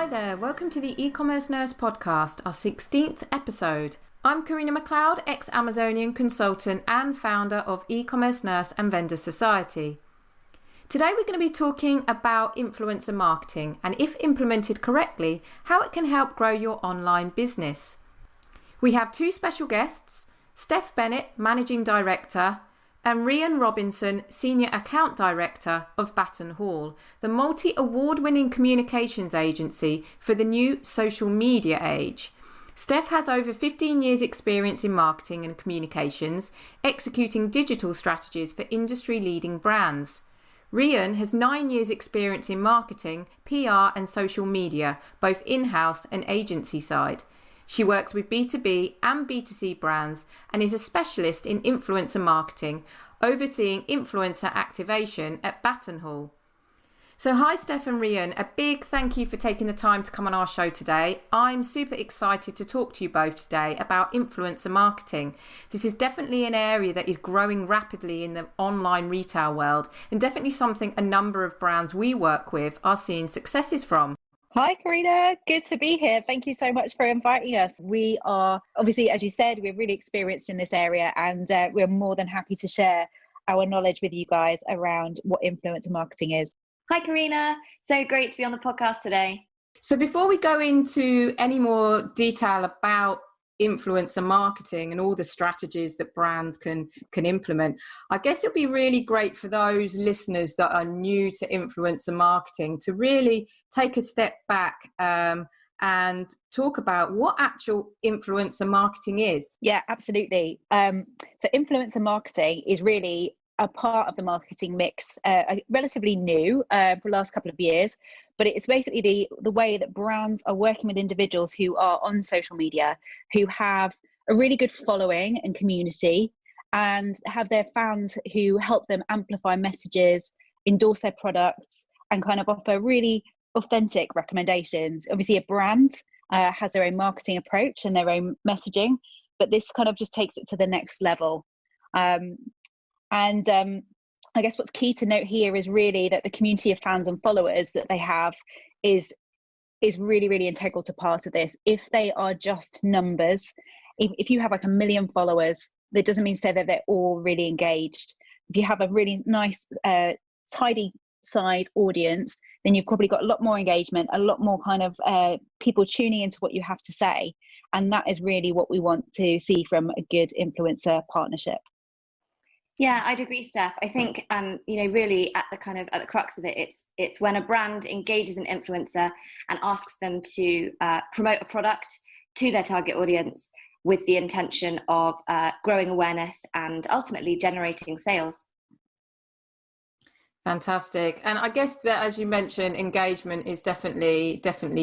Hi there, welcome to the eCommerce Nurse Podcast, our 16th episode. I'm Karina McLeod, ex-Amazonian consultant and founder of eCommerce Nurse and Vendor Society. Today we're going to be talking about influencer marketing and, if implemented correctly, how it can help grow your online business. We have two special guests, Steph Bennett, Managing Director, and Rhian Robinson, Senior Account Director of Baton Hall, the multi-award-winning communications agency for the new social media age. Steph has over 15 years' experience in marketing and communications, executing digital strategies for industry-leading brands. Rhian has 9 years' experience in marketing, PR and social media, both in-house and agency side. She works with B2B and B2C brands and is a specialist in influencer marketing, overseeing influencer activation at Baton Hall. So hi Steph and Rhian, a big thank you for taking the time to come on our show today. I'm super excited to talk to you both today about influencer marketing. This is definitely an area that is growing rapidly in the online retail world and definitely something a number of brands we work with are seeing successes from. Hi, Karina. Good to be here. Thank you so much for inviting us. We are, obviously, as you said, we're really experienced in this area, and we're more than happy to share our knowledge with you guys around what influencer marketing is. Hi, Karina. So great to be on the podcast today. So before we go into any more detail about influencer marketing and all the strategies that brands can implement, I guess it'll be really great for those listeners that are new to influencer marketing to really take a step back and talk about what actual influencer marketing is. Yeah, absolutely. So influencer marketing is really a part of the marketing mix, relatively new for the last couple of years, but it's basically the way that brands are working with individuals who are on social media, who have a really good following and community, and have their fans who help them amplify messages, endorse their products, and kind of offer really authentic recommendations. Obviously, a brand has their own marketing approach and their own messaging, but this kind of just takes it to the next level. I guess what's key to note here is really that the community of fans and followers that they have is really, really integral to part of this. If they are just numbers, if you have like 1 million followers, that doesn't mean to say that they're all really engaged. If you have a really nice, tidy size audience, then you've probably got a lot more engagement, a lot more kind of people tuning into what you have to say. And that is really what we want to see from a good influencer partnership. Yeah, I'd agree, Steph. I think, really at the crux of it, it's when a brand engages an influencer and asks them to promote a product to their target audience with the intention of growing awareness and ultimately generating sales. Fantastic. And I guess that, as you mentioned, engagement is definitely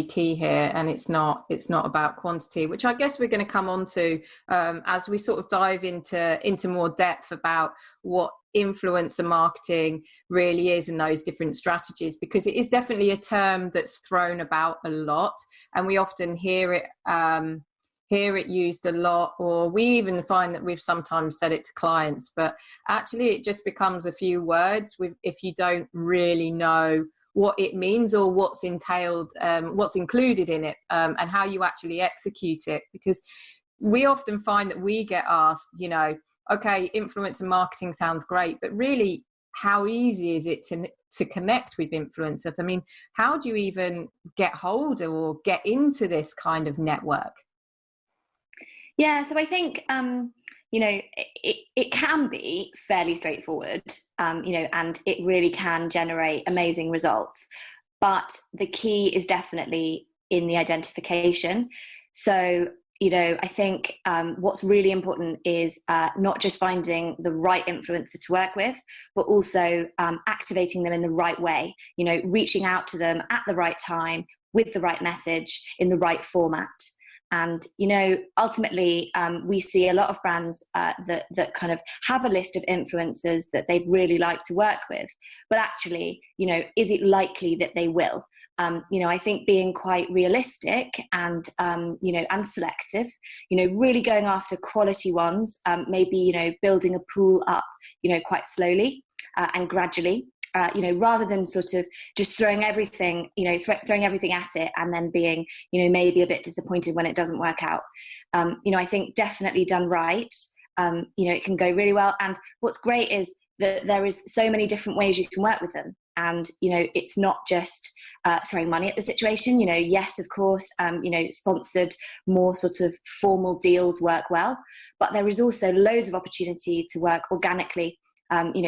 key here, and it's not about quantity, which I guess we're going to come on to as we sort of dive into more depth about what influencer marketing really is and those different strategies, because it is definitely a term that's thrown about a lot, and we often hear it used a lot, or we even find that we've sometimes said it to clients, but actually it just becomes a few words if you don't really know what it means or what's entailed, what's included in it, and how you actually execute it. Because we often find that we get asked, okay, influencer marketing sounds great, but really how easy is it to connect with influencers? I mean, how do you even get hold or get into this kind of network? Yeah, so I think, it can be fairly straightforward, and it really can generate amazing results. But the key is definitely in the identification. So, I think what's really important is not just finding the right influencer to work with, but also activating them in the right way, reaching out to them at the right time with the right message in the right format. And, ultimately, we see a lot of brands that kind of have a list of influencers that they'd really like to work with. But actually, is it likely that they will? I think being quite realistic and selective, really going after quality ones, maybe, building a pool up, quite slowly and gradually. rather than sort of just throwing everything, throwing everything at it and then being, maybe a bit disappointed when it doesn't work out. I think definitely done right, it can go really well. And what's great is that there is so many different ways you can work with them. And, it's not just throwing money at the situation. Yes, of course, sponsored, more sort of formal deals work well, but there is also loads of opportunity to work organically,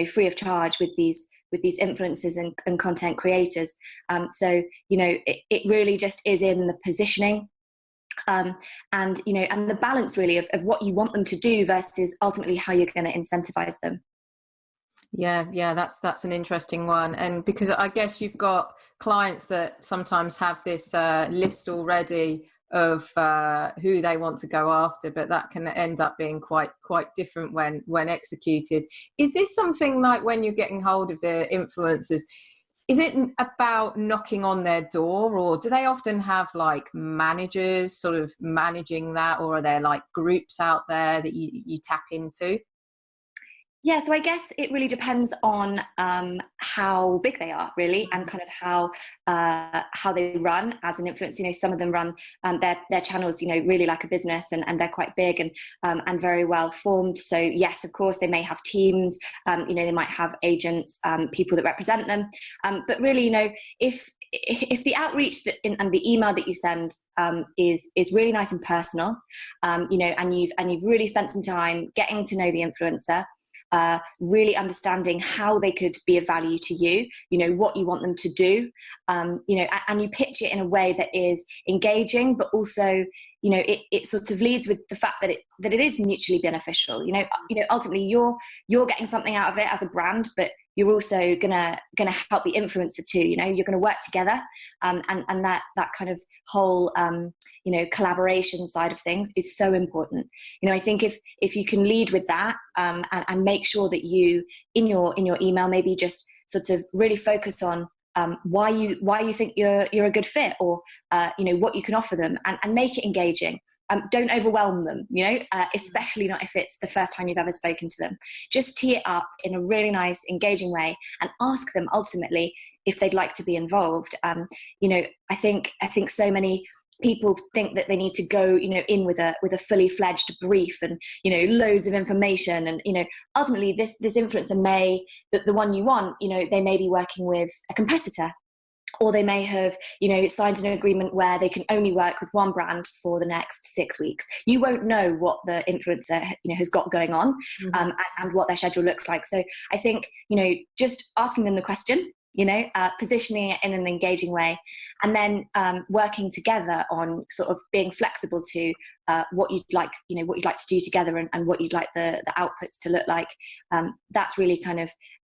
free of charge with these influencers and content creators. So, it really just is in the positioning, and the balance really of what you want them to do versus ultimately how you're going to incentivize them. Yeah, that's an interesting one. And because I guess you've got clients that sometimes have this list already of who they want to go after, but that can end up being quite different when executed. Is this something like when you're getting hold of the influencers, is it about knocking on their door, or do they often have like managers sort of managing that, or are there like groups out there that you tap into? Yeah, so I guess it really depends on how big they are, really, and kind of how they run as an influencer. Some of them run their channels, really like a business, and they're quite big and very well formed. So yes, of course, they may have teams. They might have agents, people that represent them. But really, if the outreach and the email that you send is really nice and personal, and you've really spent some time getting to know the influencer. Really understanding how they could be of value to you, what you want them to do, and you pitch it in a way that is engaging, but also, it sort of leads with the fact that it is mutually beneficial. Ultimately you're getting something out of it as a brand, but you're also gonna help the influencer too. You're gonna work together, and that kind of whole collaboration side of things is so important. I think if you can lead with that, and make sure that you in your email maybe just sort of really focus on why you think you're a good fit, or what you can offer them, and make it engaging. Don't overwhelm them, especially not if it's the first time you've ever spoken to them. Just tee it up in a really nice, engaging way, and ask them ultimately if they'd like to be involved. I think so many people think that they need to go, in with a fully fledged brief and, loads of information. And, ultimately this influencer the one you want, they may be working with a competitor, or they may have, signed an agreement where they can only work with one brand for the next 6 weeks. You won't know what the influencer, has got going on, mm-hmm. And what their schedule looks like. So I think, just asking them the question, positioning it in an engaging way, and then working together on sort of being flexible to what you'd like to do together, and what you'd like the outputs to look like. That's really kind of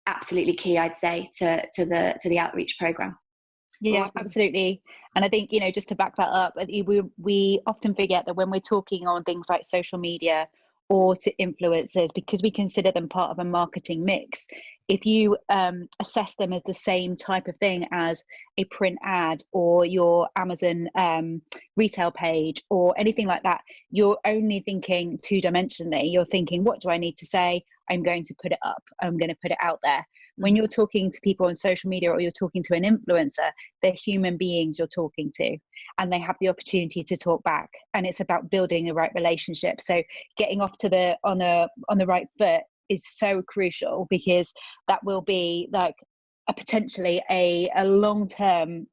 absolutely key, I'd say, to the outreach program. Yeah, absolutely. And I think, just to back that up, we often forget that when we're talking on things like social media or to influencers, because we consider them part of a marketing mix, if you assess them as the same type of thing as a print ad or your Amazon retail page or anything like that, you're only thinking two-dimensionally. You're thinking, what do I need to say? I'm going to put it up. I'm going to put it out there. When you're talking to people on social media, or you're talking to an influencer, they're human beings you're talking to, and they have the opportunity to talk back. And it's about building the right relationship. So getting off to on the right foot is so crucial, because that will be like potentially a long-term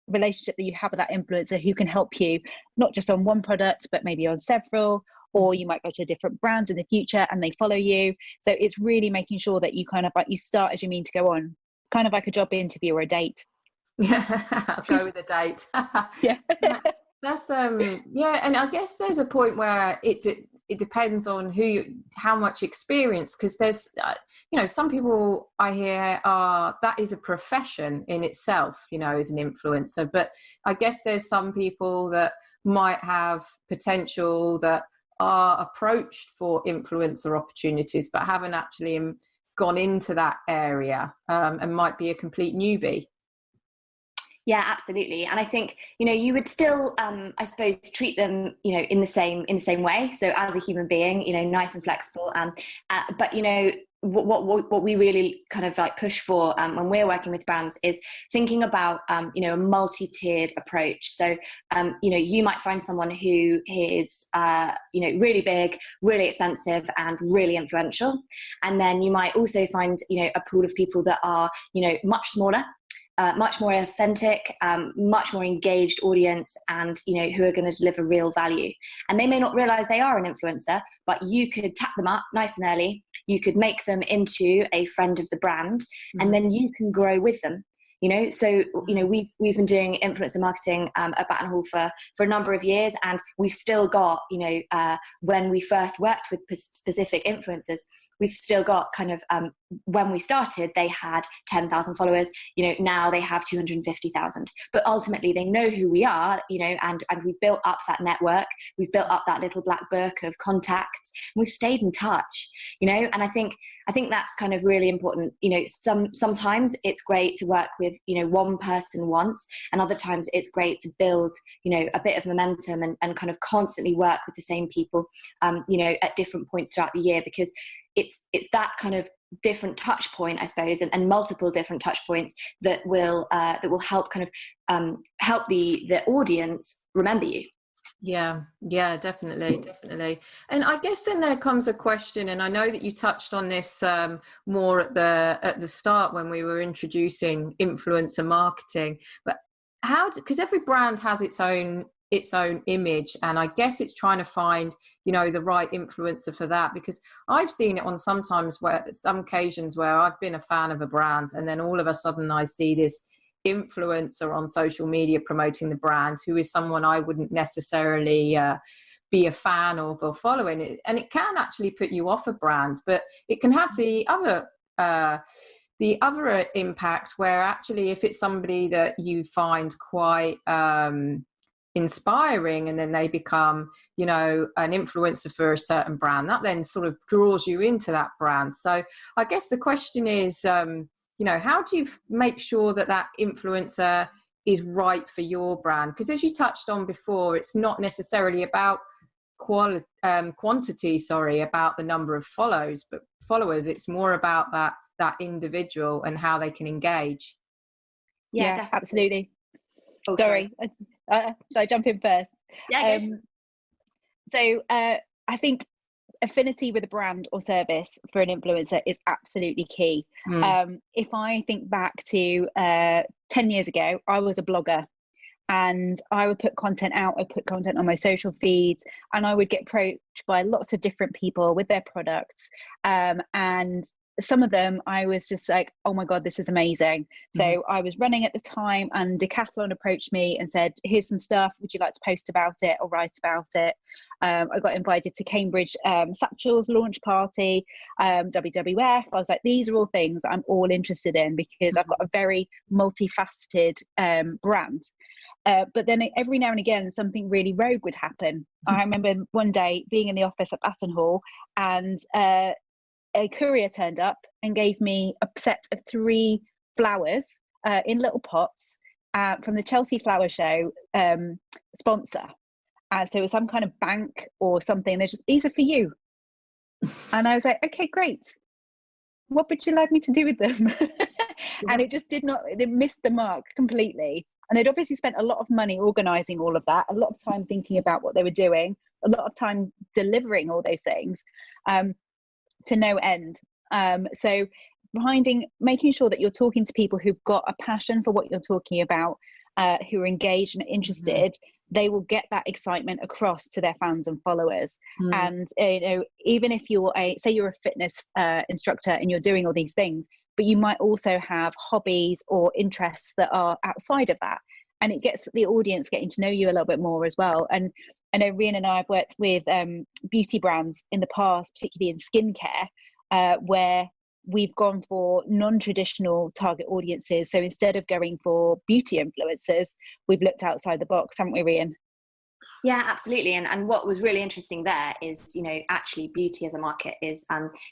relationship that you have with that influencer, who can help you not just on one product, but maybe on several. Or you might go to a different brand in the future and they follow you. So it's really making sure that you kind of you start as you mean to go on, kind of like a job interview or a date. Yeah, I'll go with a date. Yeah. That's and I guess there's a point where it depends on how much experience, because there's some people I hear that is a profession in itself, as an influencer. But I guess there's some people that might have potential that are approached for influencer opportunities but haven't actually gone into that area, and might be a complete newbie. Yeah, absolutely. And I think, you would still, I suppose, treat them, in the same way. So as a human being, nice and flexible. But, what we really kind of like push for when we're working with brands is thinking about a multi-tiered approach. So you might find someone who is really big, really expensive, and really influential, and then you might also find a pool of people that are much smaller, much more authentic, much more engaged audience, and who are going to deliver real value. And they may not realize they are an influencer, but you could tap them up nice and early. You could make them into a friend of the brand, and then you can grow with them. So we've been doing influencer marketing at Baton Hall for a number of years, and we've still got when we first worked with specific influencers, we've still got kind of when we started they had 10,000 followers. Now they have 250,000, but ultimately they know who we are, and we've built up that network, we've built up that little black book of contacts, and we've stayed in touch. And I think that's kind of really important. Sometimes it's great to work with one person once, and other times it's great to build a bit of momentum and kind of constantly work with the same people at different points throughout the year, because it's that kind of different touch point, I suppose, and multiple different touch points that will help kind of help the audience remember you. Yeah, definitely. And I guess then there comes a question, and I know that you touched on this more at the start when we were introducing influencer marketing, but because every brand has its own image, and I guess it's trying to find the right influencer for that, because I've seen it on some occasions where I've been a fan of a brand, and then all of a sudden I see this influencer on social media promoting the brand who is someone I wouldn't necessarily be a fan of or following it, and it can actually put you off a brand. But it can have the other impact, where actually if it's somebody that you find quite inspiring, and then they become an influencer for a certain brand, that then sort of draws you into that brand. So I guess the question is how do you make sure that influencer is right for your brand? Because as you touched on before, it's not necessarily about quantity, about the number of followers. It's more about that individual and how they can engage. Yeah, absolutely. Oh, sorry. Shall I jump in first? Yeah. So I think affinity with a brand or service for an influencer is absolutely key. If I think back to 10 years ago, I was a blogger, and I would put content out. I put content on my social feeds, and I would get approached by lots of different people with their products, and some of them I was just like, oh my God, this is amazing. So I was running at the time, and Decathlon approached me and said, here's some stuff, would you like to post about it or write about it? I got invited to Cambridge Satchel's launch party, WWF. I was like, these are all things I'm all interested in, because I've got a very multifaceted brand. But then every now and again, something really rogue would happen. I remember one day being in the office at Baton Hall, and a courier turned up and gave me a set of 3 flowers in little pots from the Chelsea Flower Show sponsor. So it was some kind of bank or something. They're just, these are for you. And I was like, okay, great. What would you like me to do with them? And it just it missed the mark completely. And they'd obviously spent a lot of money organizing all of that, a lot of time thinking about what they were doing, a lot of time delivering all those things. To no end. So making sure that you're talking to people who've got a passion for what you're talking about, who are engaged and interested, they will get that excitement across to their fans and followers. And even if you're say you're a fitness instructor and you're doing all these things, but you might also have hobbies or interests that are outside of that, and it gets the audience getting to know you a little bit more as well. And I know Rian and I have worked with beauty brands in the past, particularly in skincare, where we've gone for non-traditional target audiences. So instead of going for beauty influencers, we've looked outside the box, haven't we, Rian? Yeah, absolutely. And what was really interesting there is, actually beauty as a market is,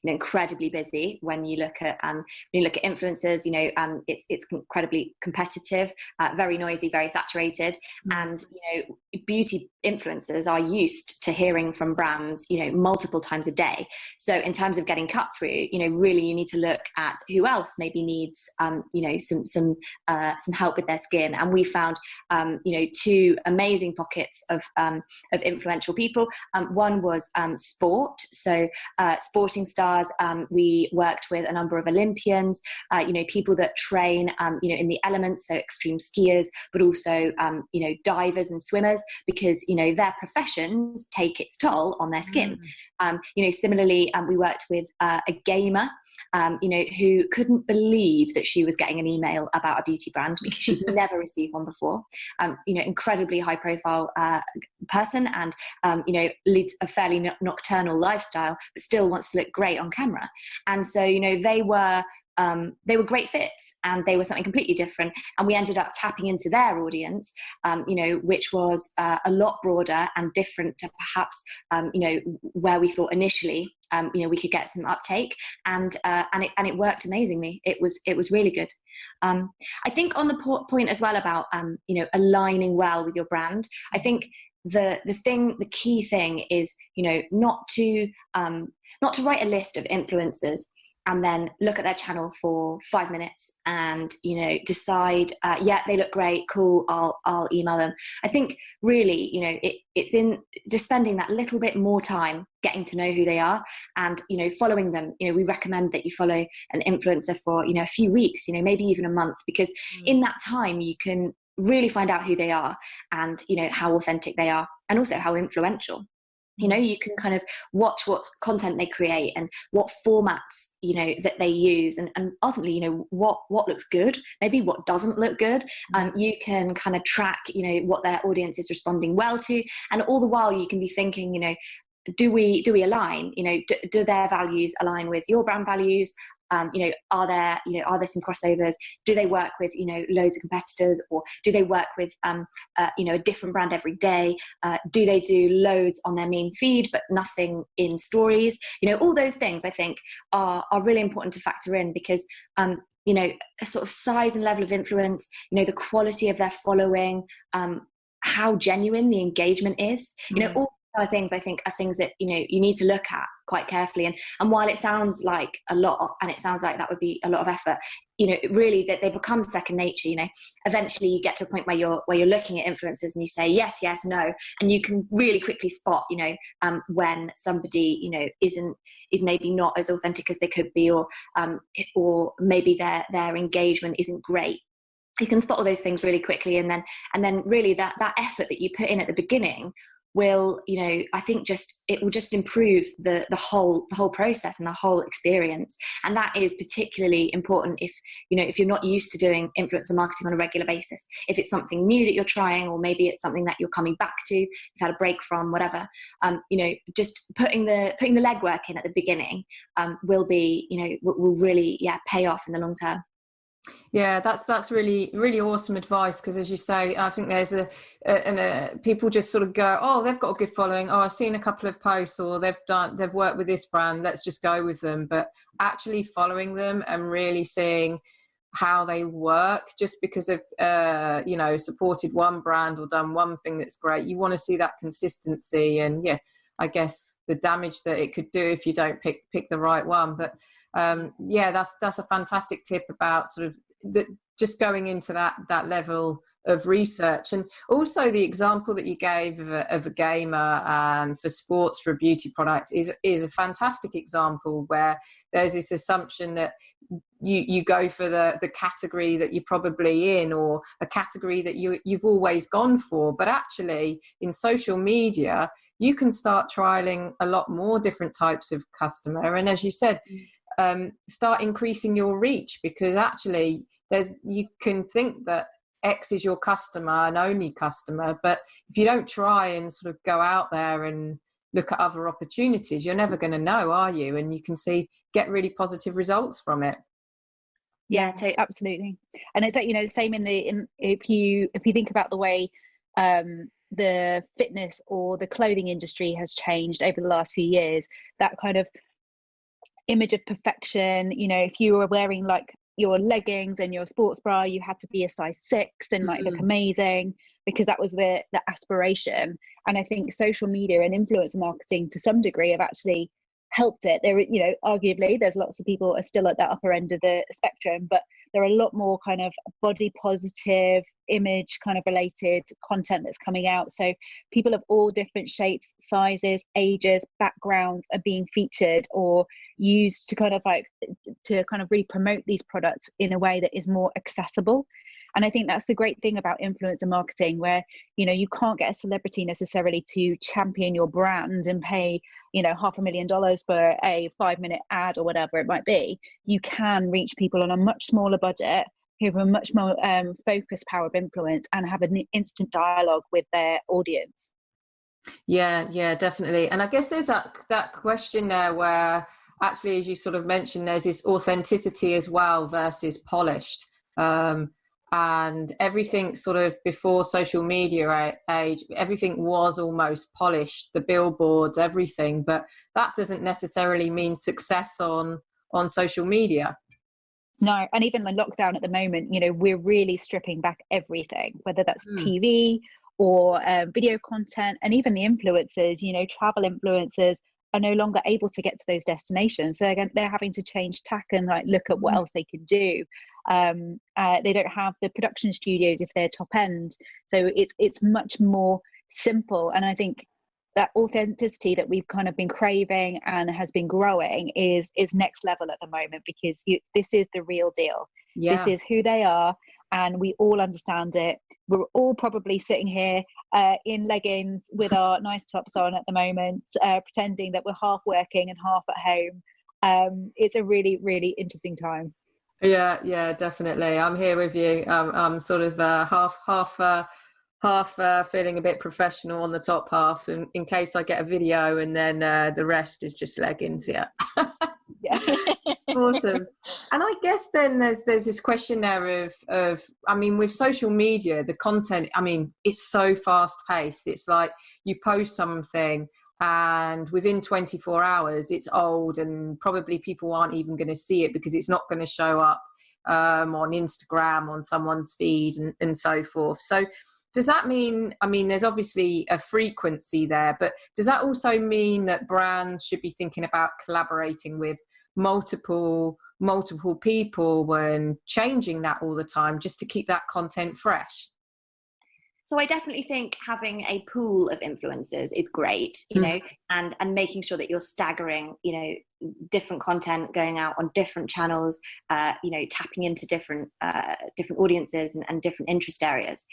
incredibly busy. When you look at influencers, it's incredibly competitive, very noisy, very saturated. And, beauty influencers are used to hearing from brands, multiple times a day. So in terms of getting cut through, really you need to look at who else maybe needs, some help with their skin. And we found, two amazing pockets of influential people. One was sport. So sporting stars. We worked with a number of Olympians, people that train, in the elements, so extreme skiers, but also, divers and swimmers, because, their professions take its toll on their skin. Similarly, we worked with a gamer, who couldn't believe that she was getting an email about a beauty brand because she'd never received one before. Incredibly high profile person, and leads a fairly nocturnal lifestyle, but still wants to look great on camera. And so they were great fits, and they were something completely different. And we ended up tapping into their audience, which was a lot broader and different to perhaps where we thought initially we could get some uptake, and it worked amazingly. It was really good. I think on the point as well about aligning well with your brand, I think the key thing is not to write a list of influencers and then look at their channel for 5 minutes and decide, they look great, cool, I'll email them. I think really it's in just spending that little bit more time getting to know who they are, and following them. We recommend that you follow an influencer for a few weeks, maybe even a month, because in that time you can really find out who they are, and how authentic they are, and also how influential. You can kind of watch what content they create and what formats that they use, and ultimately what looks good, maybe what doesn't look good. You can kind of track what their audience is responding well to, and all the while you can be thinking, do we align? Do their values align with your brand values? Are there some crossovers? Do they work with loads of competitors, or do they work with a different brand every day? Do they do loads on their main feed but nothing in stories? All those things I think are really important to factor in, because a sort of size and level of influence, the quality of their following, how genuine the engagement is, all other things I think are things that you need to look at quite carefully. And while it sounds like a lot, and it sounds like that would be a lot of effort, really that they become second nature. Eventually you get to a point where you're looking at influencers and you say yes, no, and you can really quickly spot when somebody is maybe not as authentic as they could be, or maybe their engagement isn't great. You can spot all those things really quickly, and then really that effort that you put in at the beginning will, I think it will just improve the whole process and the whole experience. And that is particularly important if you're not used to doing influencer marketing on a regular basis. If it's something new that you're trying, or maybe it's something that you're coming back to, you've had a break from, whatever, just putting the legwork in at the beginning will really pay off in the long term. Yeah, that's really, really awesome advice, because as you say, I think there's people just sort of go, oh, they've got a good following, oh, I've seen a couple of posts, or they've worked with this brand, let's just go with them. But actually following them and really seeing how they work, just because they've supported one brand or done one thing that's great, you want to see that consistency, and I guess the damage that it could do if you don't pick the right one. But that's a fantastic tip about sort of just going into that level of research. And also the example that you gave of a gamer and for sports, for a beauty product is a fantastic example, where there's this assumption that you go for the category that you're probably in, or a category that you've always gone for. But actually in social media you can start trialing a lot more different types of customer, and as you said, start increasing your reach, because actually you can think that X is your customer and only customer, but if you don't try and sort of go out there and look at other opportunities, you're never going to know, are you? And you can get really positive results from it. Yeah, absolutely. And it's like, the same if you think about the way the fitness or the clothing industry has changed over the last few years. That kind of image of perfection, you know, if you were wearing like your leggings and your sports bra, you had to be a size 6 and like look amazing, because that was the aspiration. And I think social media and influencer marketing to some degree have actually helped it. There, you know, arguably there's lots of people are still at that upper end of the spectrum, but there are a lot more kind of body positive, image kind of related content that's coming out. So people of all different shapes, sizes, ages, backgrounds are being featured or used to kind of really promote these products in a way that is more accessible. And I think that's the great thing about influencer marketing, where, you know, you can't get a celebrity necessarily to champion your brand and pay, you know, $500,000 for a 5-minute ad or whatever it might be. You can reach people on a much smaller budget who have a much more focused power of influence and have an instant dialogue with their audience. Yeah, definitely. And I guess there's that question there where actually, as you sort of mentioned, there's this authenticity as well versus polished. And everything sort of before social media age, everything was almost polished, the billboards, everything, but that doesn't necessarily mean success on social media. No, and even the lockdown at the moment, you know, we're really stripping back everything, whether that's TV or video content, and even the influencers, you know, travel influencers are no longer able to get to those destinations. So again, they're having to change tack and like look at what else they can do. They don't have the production studios if they're top end. So it's much more simple. And I think that authenticity that we've kind of been craving and has been growing is next level at the moment, because this is the real deal. Yeah. This is who they are, and we all understand it. We're all probably sitting here in leggings with our nice tops on at the moment, pretending that we're half working and half at home. It's a really, really interesting time. Yeah, definitely. I'm here with you. I'm sort of half feeling a bit professional on the top half, in case I get a video, and then the rest is just leggings. Yeah. Awesome. And I guess then there's this question there of I mean, with social media, the content, I mean, it's so fast paced. It's like you post something and within 24 hours it's old, and probably people aren't even going to see it because it's not going to show up on Instagram, on someone's feed, and so forth. So does that mean, I mean, there's obviously a frequency there, but does that also mean that brands should be thinking about collaborating with multiple people when changing that all the time, just to keep that content fresh? So I definitely think having a pool of influencers is great, you know, and making sure that you're staggering, you know, different content going out on different channels, you know, tapping into different audiences and different interest areas.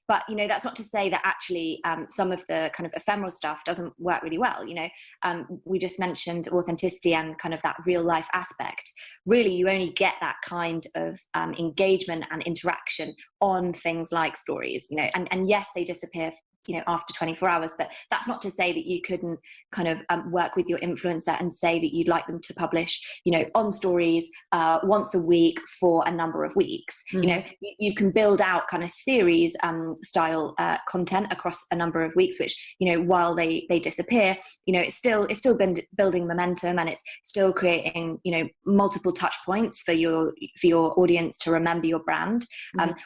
But, you know, that's not to say that actually some of the kind of ephemeral stuff doesn't work really well. You know, we just mentioned authenticity and kind of that real life aspect. Really, you only get that kind of engagement and interaction on things like stories, you know, and yes, they disappear, you know, after 24 hours, but that's not to say that you couldn't kind of work with your influencer and say that you'd like them to publish, you know, on stories once a week for a number of weeks. You know, you can build out kind of series style content across a number of weeks, which, you know, while they disappear, you know, it's still been building momentum, and it's still creating, you know, multiple touch points for your audience to remember your brand.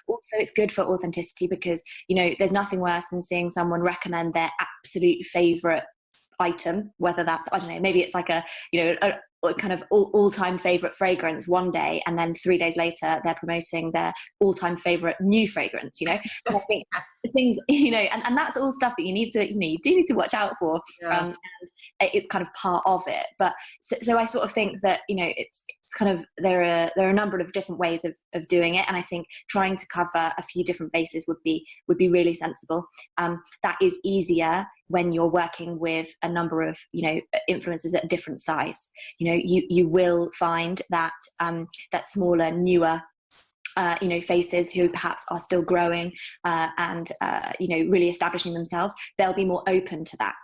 Also, it's good for authenticity because, you know, there's nothing worse than seeing someone recommend their absolute favorite item, whether that's, I don't know, maybe it's like a, you know, a kind of all-time favorite fragrance one day, and then 3 days later they're promoting their all-time favorite new fragrance, you know. And I think things, you know, and that's all stuff that you need to, you know, you do need to watch out for. And it's kind of part of it. But so I sort of think that, you know, it's kind of, there are a number of different ways of doing it, and I think trying to cover a few different bases would be really sensible. That is easier when you're working with a number of, you know, influencers at a different size. You know, you will find that that smaller, newer, you know, faces who perhaps are still growing and you know, really establishing themselves, they'll be more open to that.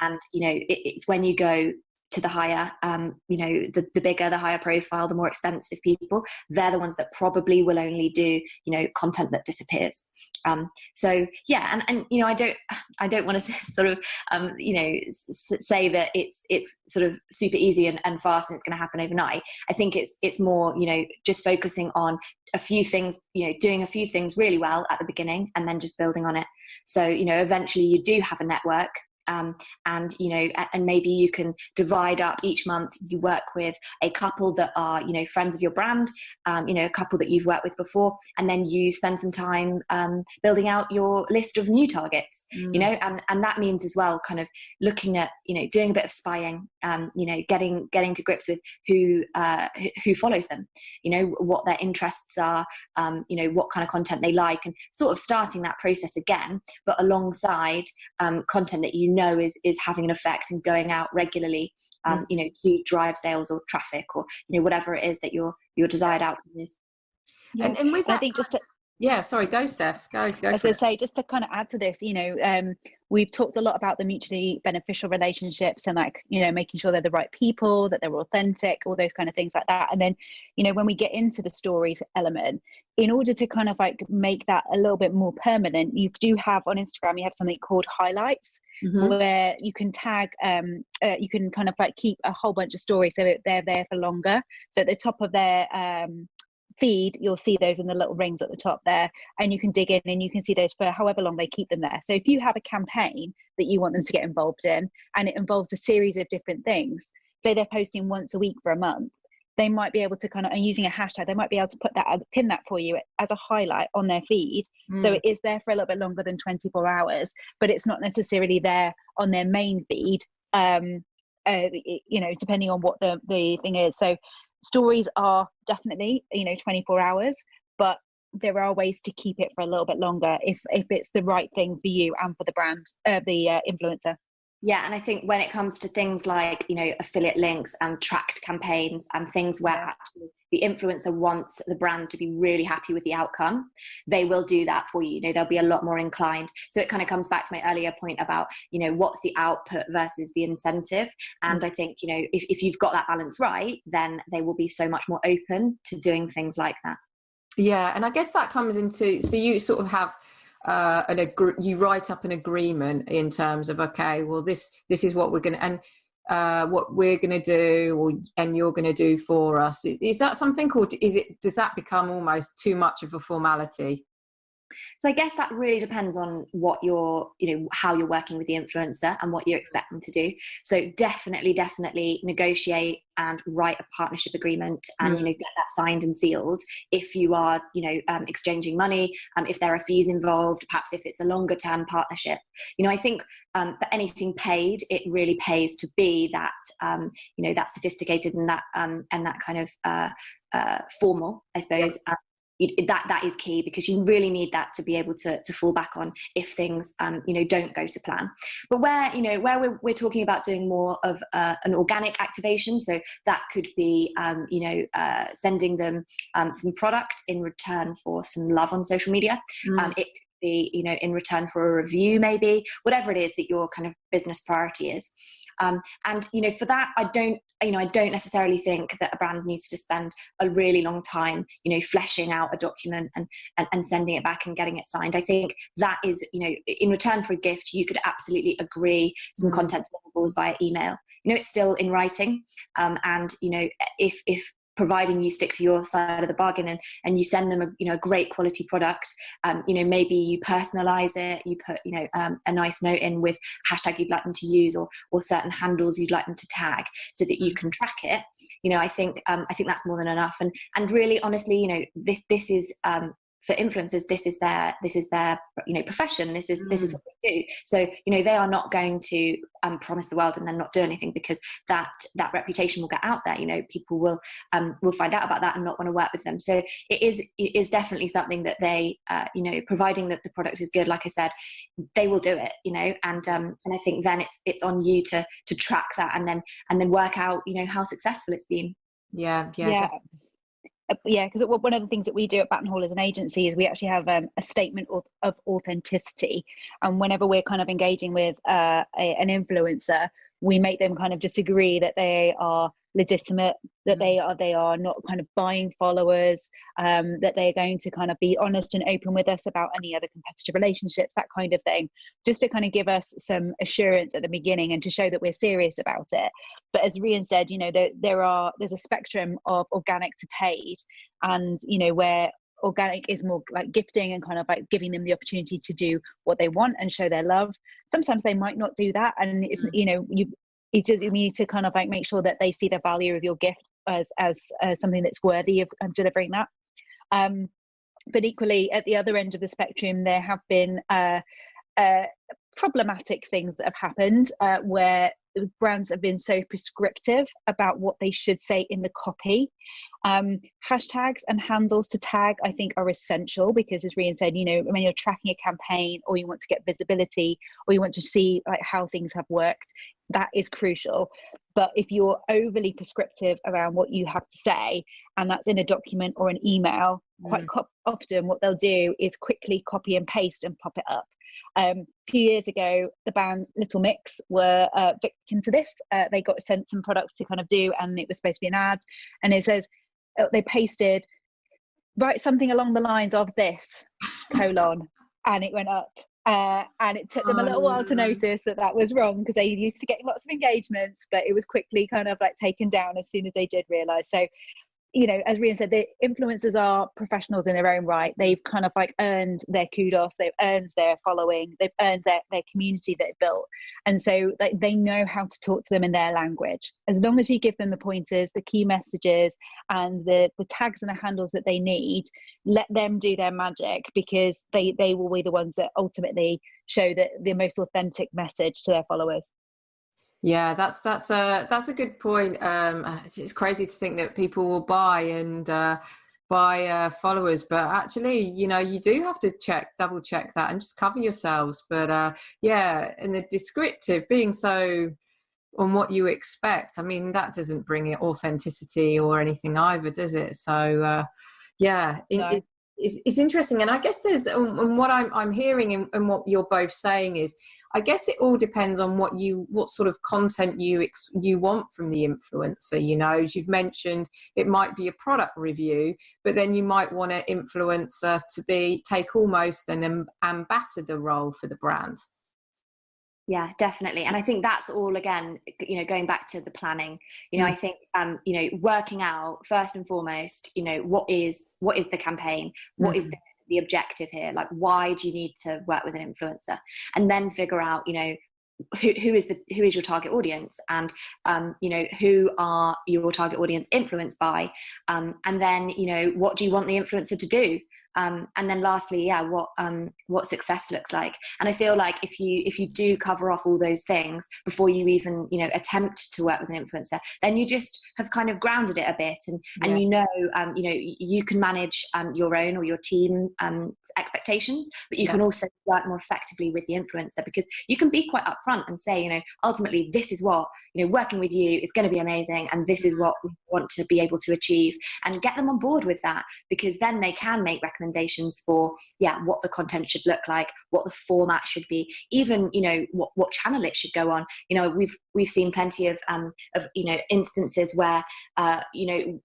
And, you know, it's when you go to the higher, the bigger, the higher profile, the more expensive people, they're the ones that probably will only do, content that disappears. So yeah, and I don't want to sort of, say that it's sort of super easy and fast and it's going to happen overnight. I think it's more, just focusing on a few things, doing a few things really well at the beginning and then just building on it. So, eventually you do have a network. And maybe you can divide up each month. You work with a couple that are, friends of your brand, a couple that you've worked with before, and then you spend some time building out your list of new targets, and that means as well kind of looking at, doing a bit of spying, getting to grips with who follows them, what their interests are, what kind of content they like, and sort of starting that process again, but alongside content that is having an effect and going out regularly, to drive sales or traffic or whatever it is that your desired outcome is. Yeah. And with that, I think just to, yeah, sorry, go Steph, go. I was going to say, just to kind of add to this, we've talked a lot about the mutually beneficial relationships and making sure they're the right people, that they're authentic, all those kind of things like that. And then, when we get into the stories element, in order to kind of make that a little bit more permanent, you do have on Instagram, you have something called highlights, where you can tag, you can kind of keep a whole bunch of stories so they're there for longer. So at the top of their feed, you'll see those in the little rings at the top there, and you can dig in and you can see those for however long they keep them there. So if you have a campaign that you want them to get involved in, and it involves a series of different things, say they're posting once a week for a month, they might be able to and using a hashtag, they might be able to pin that for you as a highlight on their feed. So it is there for a little bit longer than 24 hours, but it's not necessarily there on their main feed, depending on what the thing is. So stories are definitely, 24 hours, but there are ways to keep it for a little bit longer if it's the right thing for you and for the brand, the influencer. Yeah, and I think when it comes to things like, affiliate links and tracked campaigns and things where actually the influencer wants the brand to be really happy with the outcome, they will do that for you. They'll be a lot more inclined. So it kind of comes back to my earlier point about, what's the output versus the incentive. And I think, if you've got that balance right, then they will be so much more open to doing things like that. Yeah, and I guess that comes into, so you sort of have you write up an agreement in terms of, okay, well, this is what we're going to, and what we're going to do, and you're going to do for us. Is that something, or does that become almost too much of a formality? So I guess that really depends on what how you're working with the influencer and what you expect them to do. So definitely negotiate and write a partnership agreement and, get that signed and sealed if you are, exchanging money, if there are fees involved, perhaps if it's a longer term partnership. I think for anything paid, it really pays to be that, that sophisticated and that kind of formal, I suppose. That is key, because you really need that to be able to fall back on if things don't go to plan. But where we're talking about doing more of an organic activation, so that could be sending them some product in return for some love on social media. It could be in return for a review, maybe, whatever it is that your kind of business priority is. And for that, I don't necessarily think that a brand needs to spend a really long time, fleshing out a document and sending it back and getting it signed. I think that is, in return for a gift, you could absolutely agree some content deliverables via email. It's still in writing, and if providing you stick to your side of the bargain and you send them a great quality product, maybe you personalize it, you put a nice note in with hashtag you'd like them to use or certain handles you'd like them to tag so that you can track it. I think that's more than enough, and really honestly, this is for influencers, this is their profession. This is what they do. So they are not going to promise the world and then not do anything, because that reputation will get out there. People will find out about that and not want to work with them. So it is definitely something that they providing that the product is good, like I said, they will do it. And I think then it's on you to track that and then work out how successful it's been. Yeah. Because one of the things that we do at Batten Hall as an agency is we actually have a statement of authenticity, and whenever we're kind of engaging with an influencer, we make them kind of just agree that they are legitimate, that they are not kind of buying followers, that they're going to kind of be honest and open with us about any other competitive relationships, that kind of thing, just to kind of give us some assurance at the beginning and to show that we're serious about it. But as Rian said, you know, there's a spectrum of organic to paid, and you know, where organic is more like gifting and kind of like giving them the opportunity to do what they want and show their love. Sometimes they might not do that, and it's, you know, you need to kind of like make sure that they see the value of your gift as something that's worthy of delivering that. But equally, at the other end of the spectrum, there have been problematic things that have happened where brands have been so prescriptive about what they should say in the copy. Hashtags and handles to tag, I think, are essential, because as Rian said, you know, when you're tracking a campaign or you want to get visibility or you want to see like how things have worked, that is crucial. But if you're overly prescriptive around what you have to say, and that's in a document or an email, quite often what they'll do is quickly copy and paste and pop it up. A few years ago, the band Little Mix were victim to this. They got sent some products to kind of do, and it was supposed to be an ad, and it says, they pasted, write something along the lines of this, colon, and it went up. And it took them a little while to notice that that was wrong, because they used to get lots of engagements, but it was quickly kind of like taken down as soon as they did realize. So, you know, as Rian said, the influencers are professionals in their own right. They've kind of like earned their kudos, they've earned their following, they've earned their community that they've built. And so they know how to talk to them in their language. As long as you give them the pointers, the key messages, and the tags and the handles that they need, let them do their magic, because they will be the ones that ultimately show the most authentic message to their followers. Yeah, that's a good point. It's crazy to think that people will buy followers, but actually, you know, you do have to double check that and just cover yourselves. But yeah, and the descriptive being so on what you expect, I mean, that doesn't bring it authenticity or anything either, does it? So yeah, No. it's interesting. And I guess there's, and what I'm hearing and what you're both saying is, I guess it all depends on what sort of content you want from the influencer. You know, as you've mentioned, it might be a product review, but then you might want an influencer to take almost an ambassador role for the brand. Yeah, definitely. And I think that's all, again, you know, going back to the planning, you know, I think, you know, working out first and foremost, you know, what is the campaign? What is the objective here? Like, why do you need to work with an influencer? And then figure out, you know, who is your target audience, and you know, who are your target audience influenced by, and then, you know, what do you want the influencer to do? And then lastly, yeah, what success looks like. And I feel like if you do cover off all those things before you even, you know, attempt to work with an influencer, then you just have kind of grounded it a bit, and you know, you can manage your own or your team expectations, but you can also work more effectively with the influencer, because you can be quite upfront and say, you know, ultimately this is what, you know, working with you is going to be amazing, and this is what we want to be able to achieve, and get them on board with that, because then they can make recommendations for what the content should look like, what the format should be, even, you know, what channel it should go on. You know, we've seen plenty of you know, instances where you know,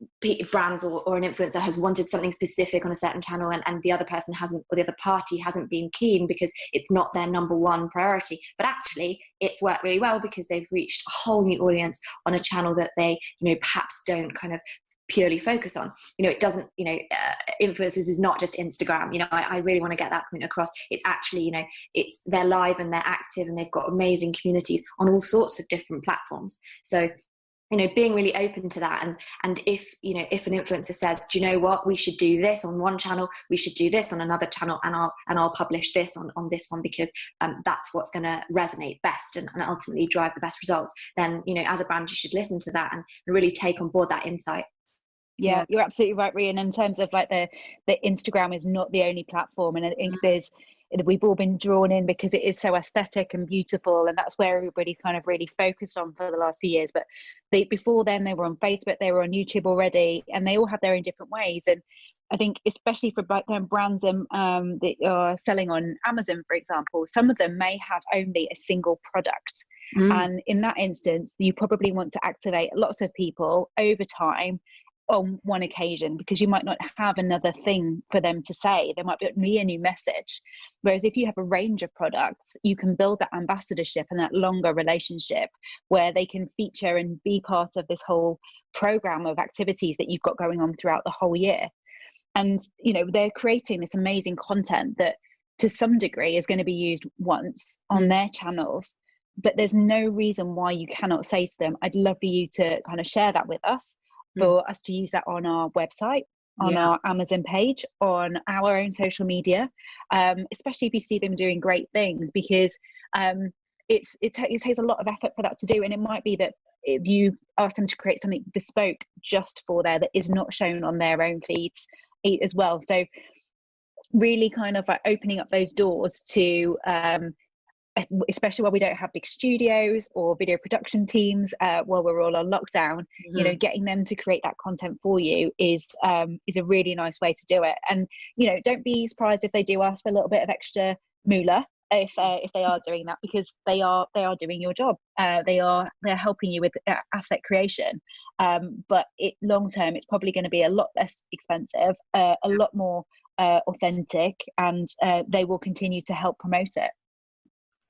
brands or an influencer has wanted something specific on a certain channel, and the other person hasn't, or the other party hasn't been keen because it's not their number one priority, but actually it's worked really well because they've reached a whole new audience on a channel that they, you know, perhaps don't kind of purely focus on. You know, it doesn't, you know, influencers is not just Instagram. You know, I really want to get that point across. It's actually, you know, they're live and they're active, and they've got amazing communities on all sorts of different platforms. So, you know, being really open to that, and if, you know, if an influencer says, do you know what, we should do this on one channel, we should do this on another channel, and I'll publish this on this one because that's what's going to resonate best and ultimately drive the best results, then, you know, as a brand, you should listen to that and really take on board that insight. Yeah, you're absolutely right, Rian. In terms of like the Instagram is not the only platform, and I think we've all been drawn in because it is so aesthetic and beautiful, and that's where everybody's kind of really focused on for the last few years. But before then, they were on Facebook, they were on YouTube already, and they all have their own different ways. And I think especially for brands that are selling on Amazon, for example, some of them may have only a single product. And in that instance, you probably want to activate lots of people over time on one occasion, because you might not have another thing for them to say. There might be a new message. Whereas if you have a range of products, you can build that ambassadorship and that longer relationship where they can feature and be part of this whole program of activities that you've got going on throughout the whole year. And, you know, they're creating this amazing content that to some degree is going to be used once on their channels. But there's no reason why you cannot say to them, I'd love for you to kind of share that with us, for us to use that on our website, on our Amazon page, on our own social media, especially if you see them doing great things, because it takes a lot of effort for that to do. And it might be that if you ask them to create something bespoke just for there that is not shown on their own feeds as well. So really kind of like opening up those doors to especially while we don't have big studios or video production teams, while we're all on lockdown, you know, getting them to create that content for you is a really nice way to do it. And, you know, don't be surprised if they do ask for a little bit of extra moolah if they are doing that, because they are doing your job. They're helping you with asset creation. But long term, it's probably going to be a lot less expensive, a lot more authentic, and they will continue to help promote it.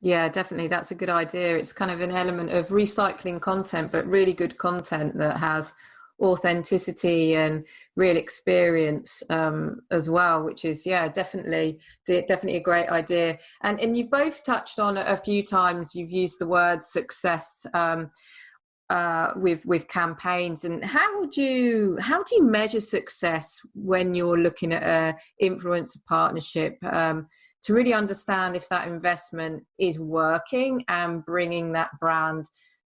Yeah, definitely. That's a good idea. It's kind of an element of recycling content, but really good content that has authenticity and real experience as well, which is, definitely a great idea. And you've both touched on it a few times. You've used the word success with campaigns. And how do you measure success when you're looking at a influencer partnership? To really understand if that investment is working and bringing that brand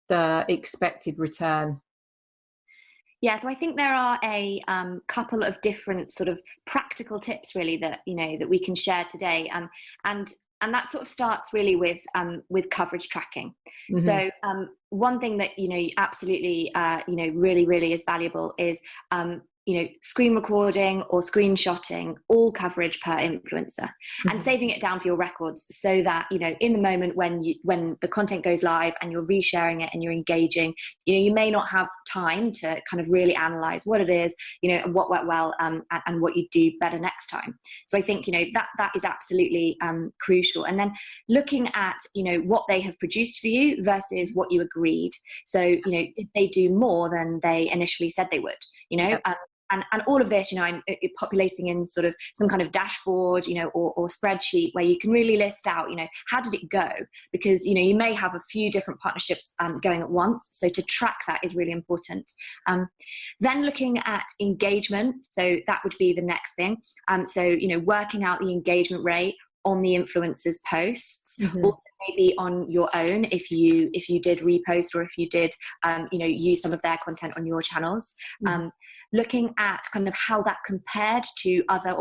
the expected return. Yeah, so I think there are a couple of different sort of practical tips really that, you know, that we can share today. And that sort of starts really with coverage tracking. So one thing that, you know, absolutely, you know, really is valuable is, you know, screen recording or screenshotting all coverage per influencer and saving it down for your records, so that, you know, in the moment when the content goes live and you're resharing it and you're engaging, you know, you may not have time to kind of really analyze what it is, you know, and what went well, and what you do better next time. So I think, you know, that is absolutely crucial. And then looking at, you know, what they have produced for you versus what you agreed. So, you know, did they do more than they initially said they would, you know? And all of this, you know, I'm populating in sort of some kind of dashboard, you know, or spreadsheet where you can really list out, you know, how did it go? Because, you know, you may have a few different partnerships going at once. So to track that is really important. Then looking at engagement. So that would be the next thing. So, you know, working out the engagement rate on the influencers' posts, also maybe on your own if you did repost, or if you did you know, use some of their content on your channels. Looking at kind of how that compares to other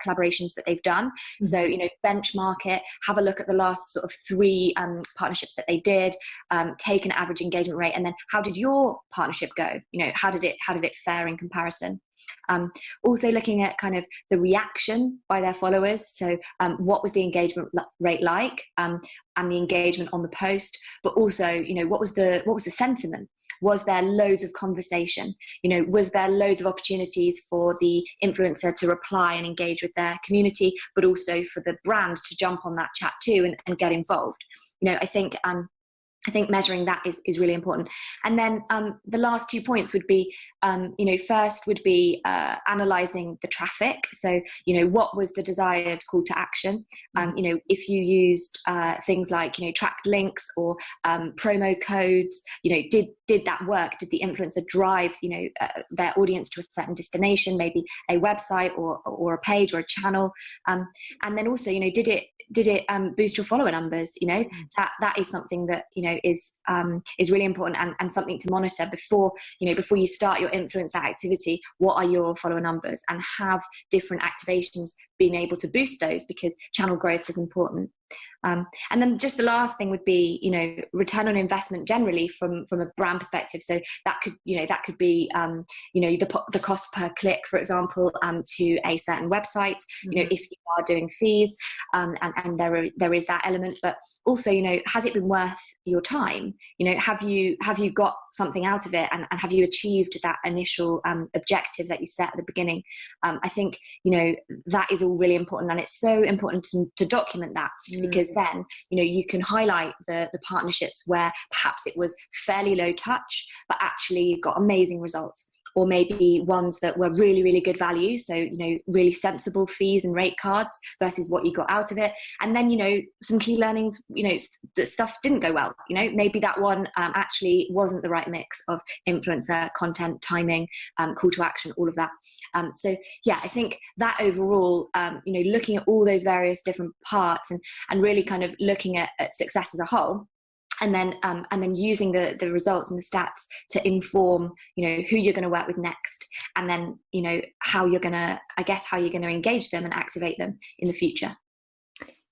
collaborations that they've done. So, you know, benchmark it, have a look at the last sort of 3 partnerships that they did, take an average engagement rate, and then how did your partnership go? You know, how did it fare in comparison? Also looking at kind of the reaction by their followers. So what was the engagement rate like, and the engagement on the post, but also, you know, what was the sentiment? Was there loads of conversation? You know, was there loads of opportunities for the influencer to reply and engage with their community, but also for the brand to jump on that chat too and get involved? You know, I think measuring that is really important. And then the last 2 points would be, you know, first would be analysing the traffic. So, you know, what was the desired call to action? You know, if you used things like, you know, tracked links or promo codes, you know, did that work? Did the influencer drive, you know, their audience to a certain destination, maybe a website or a page or a channel? And then also, you know, did it boost your follower numbers? You know, that is something that, you know, is really important and something to monitor before you start your influencer activity. What are your follower numbers, and have different activations been able to boost those, because channel growth is important. And then just the last thing would be, return on investment generally from a brand perspective. So that could be, the cost per click, for example, to a certain website, if you are doing fees, and there is that element, but also, has it been worth your time? Have you got something out of it, and have you achieved that initial objective that you set at the beginning? I think, that is all really important, and it's so important to document that, because then, you can highlight the partnerships where perhaps it was fairly low touch, but actually you got amazing results. Or maybe ones that were really, really good value. So, really sensible fees and rate cards versus what you got out of it. And then, some key learnings, that stuff didn't go well. Maybe that one actually wasn't the right mix of influencer, content, timing, call to action, all of that. So, yeah, I think that overall, looking at all those various different parts and really kind of looking at success as a whole, and then using the results and the stats to inform, who you're going to work with next, and then, how you're going to engage them and activate them in the future.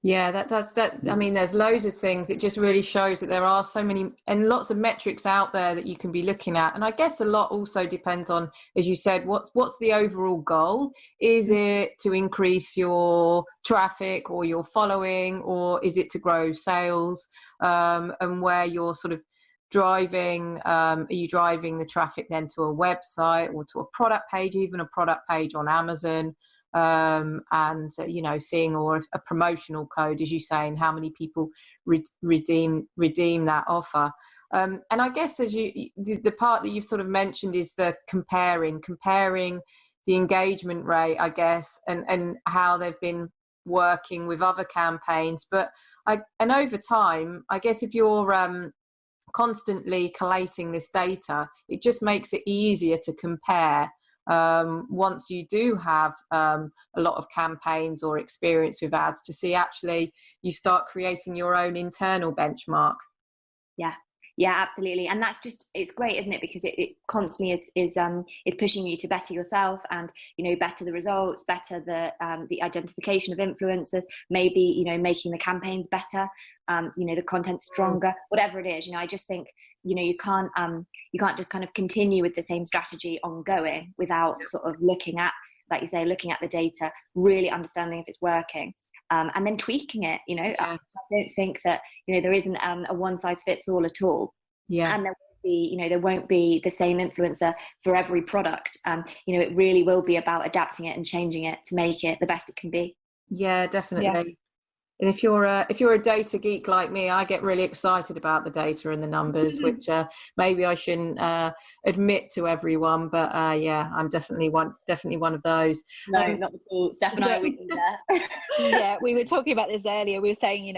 Yeah, that. I mean, there's loads of things. It just really shows that there are so many and lots of metrics out there that you can be looking at. And I guess a lot also depends on, as you said, what's the overall goal? Is it to increase your traffic or your following, or is it to grow sales? And where you're sort of driving, are you driving the traffic then to a website or to a product page, even a product page on Amazon? And seeing, or a promotional code, as you say, and how many people redeem that offer. And I guess the part that you've sort of mentioned is the comparing the engagement rate, I guess, and how they've been working with other campaigns. But and over time, I guess if you're constantly collating this data, it just makes it easier to compare. Once you do have a lot of campaigns or experience with ads, to see actually you start creating your own internal benchmark. Yeah, absolutely. And that's it's great, isn't it? Because it constantly is pushing you to better yourself and, better the results, better the identification of influencers, maybe, making the campaigns better, the content stronger, whatever it is. I just think, you can't just kind of continue with the same strategy ongoing without sort of looking at, like you say, looking at the data, really understanding if it's working. And then tweaking it, I don't think that, there isn't a one size fits all at all. Yeah. And there won't be the same influencer for every product. It really will be about adapting it and changing it to make it the best it can be. Yeah, definitely. Yeah. And if you're a data geek like me, I get really excited about the data and the numbers, which maybe I shouldn't admit to everyone, but yeah, I'm definitely one of those. No, not at all. Steph and I would do that. Yeah, we were talking about this earlier. We were saying,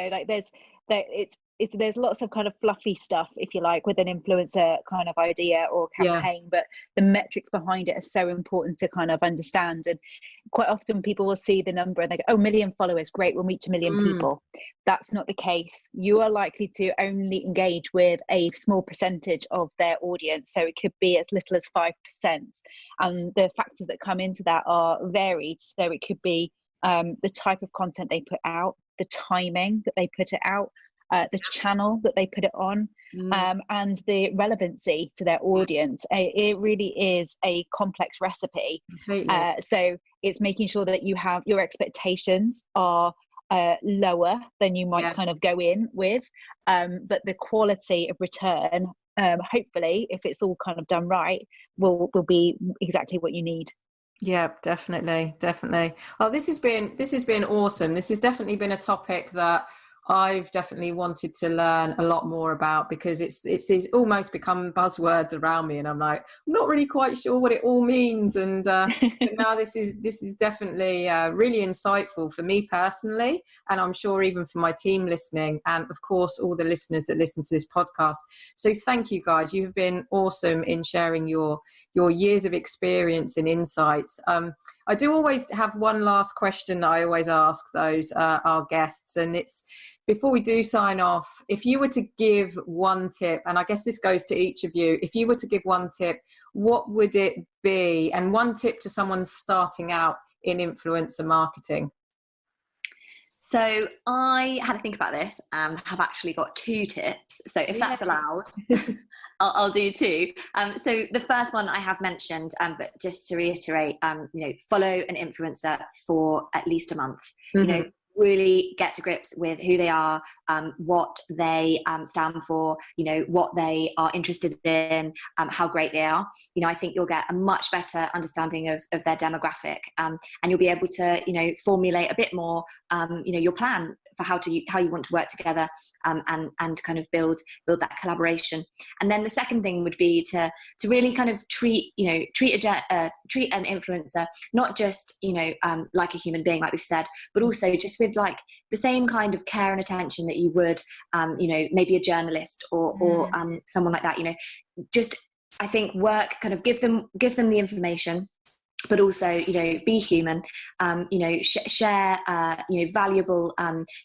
there's lots of kind of fluffy stuff, if you like, with an influencer kind of idea or campaign, but the metrics behind it are so important to kind of understand. And quite often people will see the number and they go, oh, 1 million followers, great, we'll reach 1 million people. That's not the case. You are likely to only engage with a small percentage of their audience. So it could be as little as 5%. And the factors that come into that are varied. So it could be the type of content they put out, the timing that they put it out, the channel that they put it on, and the relevancy to their audience. It really is a complex recipe. So it's making sure that you have your expectations are lower than you might kind of go in with, but the quality of return, hopefully, if it's all kind of done right, will be exactly what you need. Yeah, definitely. Oh, this has been awesome. This has definitely been a topic that I've definitely wanted to learn a lot more about, because it's almost become buzzwords around me, and I'm like, I'm not really quite sure what it all means. And but now this is definitely really insightful for me personally, and I'm sure even for my team listening, and of course all the listeners that listen to this podcast. So thank you guys. You have been awesome in sharing your years of experience and insights. I do always have one last question that I always ask those our guests, and it's, before we do sign off, if you were to give one tip, and I guess this goes to each of you, if you were to give one tip, what would it be? And one tip to someone starting out in influencer marketing. So I had to think about this and have actually got 2 tips. So if that's allowed, I'll do 2. So the first one I have mentioned, but just to reiterate, follow an influencer for at least a month. Mm-hmm. Really get to grips with who they are, what they stand for, what they are interested in, how great they are. I think you'll get a much better understanding of their demographic, and you'll be able to, formulate a bit more, your plan for how you want to work together, and kind of build that collaboration. And then the second thing would be to really kind of treat an influencer not just like a human being, like we've said, but also just with like the same kind of care and attention that you would maybe a journalist or someone like that. Just, I think, give them the information, but also be human, share valuable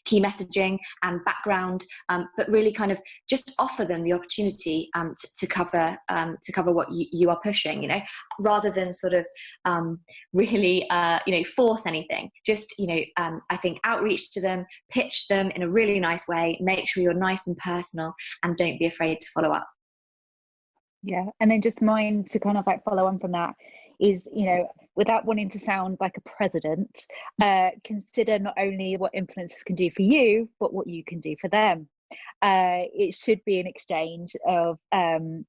key messaging and background, but really kind of just offer them the opportunity to cover what you are pushing, rather than sort of really force anything. Just I think outreach to them, pitch them in a really nice way, make sure you're nice and personal, and don't be afraid to follow up. Yeah, and then just mine to kind of like follow on from that is, without wanting to sound like a president, consider not only what influencers can do for you, but what you can do for them. It should be an exchange of kind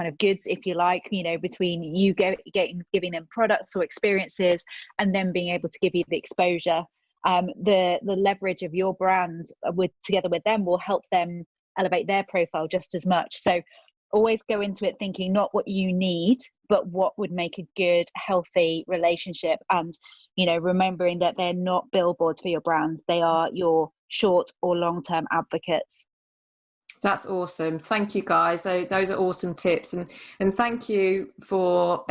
of goods, if you like, between you giving them products or experiences, and then being able to give you the exposure. The leverage of your brand together with them will help them elevate their profile just as much. So always go into it thinking not what you need, but what would make a good, healthy relationship. And, remembering that they're not billboards for your brand. They are your short or long-term advocates. That's awesome. Thank you, guys. Those are awesome tips. And thank you for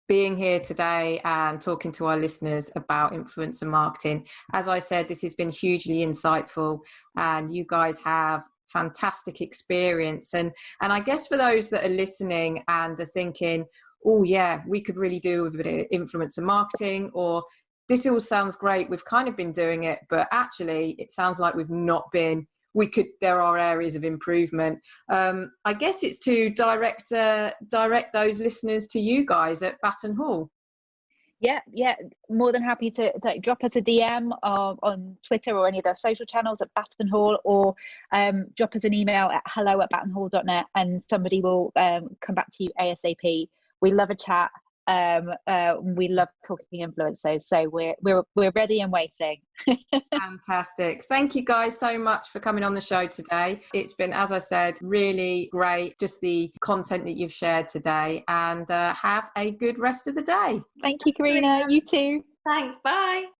being here today and talking to our listeners about influencer marketing. As I said, this has been hugely insightful, and you guys have fantastic experience. And I guess for those that are listening and are thinking, oh yeah, we could really do with a bit of influencer marketing, or this all sounds great, we've kind of been doing it, but actually it sounds like we've not been, there are areas of improvement. I guess it's to direct those listeners to you guys at Batten Hall. Yeah, more than happy to drop us a DM on Twitter or any of their social channels at Batten Hall, or drop us an email at hello@battenhall.net, and somebody will come back to you ASAP. We love a chat. We love talking influencers, so we're ready and waiting. Fantastic. Thank you guys so much for coming on the show today. It's been, as I said, really great, just the content that you've shared today, and have a good rest of the day. Thank you, Karina. You too. Thanks. Bye.